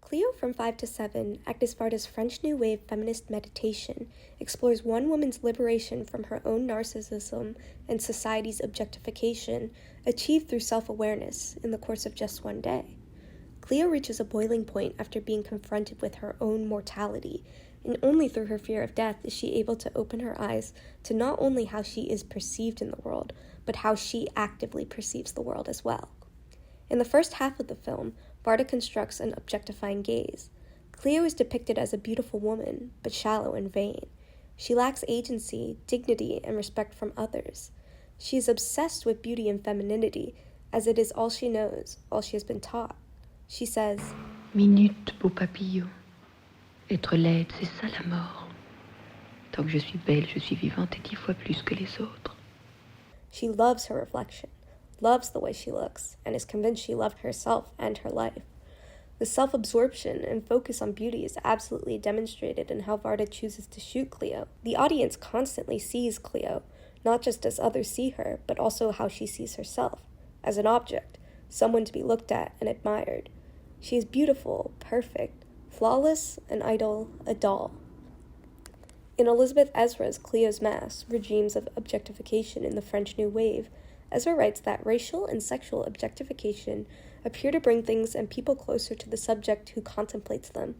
Cleo from 5 to 7, Agnes Varda's French New Wave feminist meditation, explores one woman's liberation from her own narcissism and society's objectification, achieved through self-awareness in the course of just one day. Cleo reaches a boiling point after being confronted with her own mortality, and only through her fear of death is she able to open her eyes to not only how she is perceived in the world, but how she actively perceives the world as well. In the first half of the film, Varda constructs an objectifying gaze. Cleo is depicted as a beautiful woman, but shallow and vain. She lacks agency, dignity, and respect from others. She is obsessed with beauty and femininity, as it is all she knows, all she has been taught. She says, Minute, beau papillon. Être laide, c'est ça la mort. Tant que je suis belle, je suis vivante et 10 fois plus que les autres. She loves her reflection, loves the way she looks, and is convinced she loved herself and her life. The self-absorption and focus on beauty is absolutely demonstrated in how Varda chooses to shoot Cleo. The audience constantly sees Cleo, not just as others see her, but also how she sees herself, as an object, someone to be looked at and admired. She is beautiful, perfect, flawless, an idol, a doll. In Elizabeth Ezra's Cleo's Mass, Regimes of Objectification in the French New Wave, Ezra writes that racial and sexual objectification appear to bring things and people closer to the subject who contemplates them,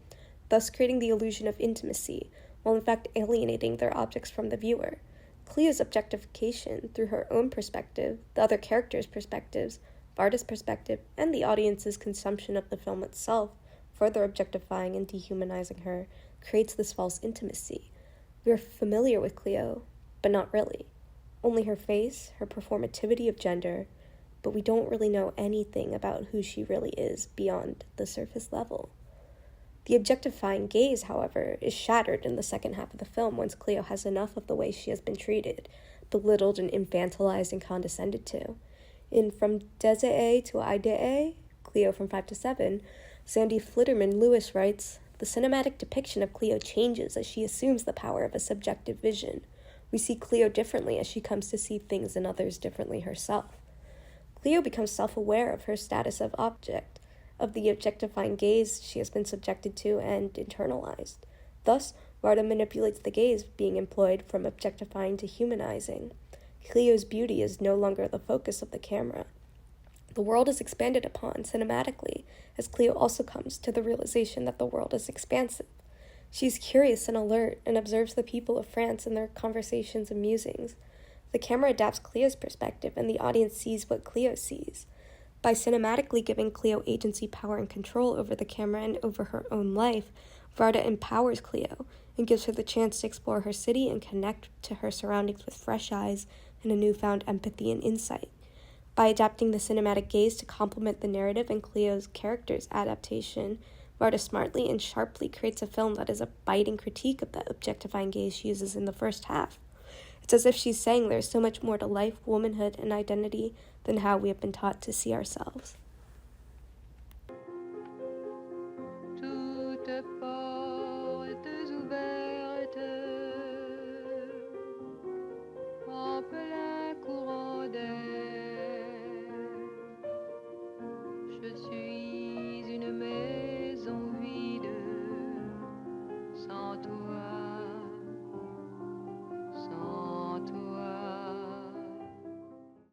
thus creating the illusion of intimacy, while in fact alienating their objects from the viewer. Cleo's objectification, through her own perspective, the other characters' perspectives, Varda's perspective, and the audience's consumption of the film itself, further objectifying and dehumanizing her, creates this false intimacy. We are familiar with Cleo, but not really. Only her face, her performativity of gender, but we don't really know anything about who she really is beyond the surface level. The objectifying gaze, however, is shattered in the second half of the film once Cleo has enough of the way she has been treated, belittled and infantilized and condescended to. In From Désiré to Idée, Cleo from 5 to 7, Sandy Flitterman Lewis writes, the cinematic depiction of Cleo changes as she assumes the power of a subjective vision. We see Cleo differently as she comes to see things and others differently herself. Cleo becomes self-aware of her status of object, of the objectifying gaze she has been subjected to and internalized. Thus, Varda manipulates the gaze being employed from objectifying to humanizing. Cleo's beauty is no longer the focus of the camera. The world is expanded upon cinematically, as Cleo also comes to the realization that the world is expansive. She is curious and alert and observes the people of France and their conversations and musings. The camera adapts Cleo's perspective, and the audience sees what Cleo sees. By cinematically giving Cleo agency, power, and control over the camera and over her own life, Varda empowers Cleo and gives her the chance to explore her city and connect to her surroundings with fresh eyes and a newfound empathy and insight. By adapting the cinematic gaze to complement the narrative and Cleo's character's adaptation, Varda smartly and sharply creates a film that is a biting critique of the objectifying gaze she uses in the first half. It's as if she's saying there's so much more to life, womanhood, and identity than how we have been taught to see ourselves.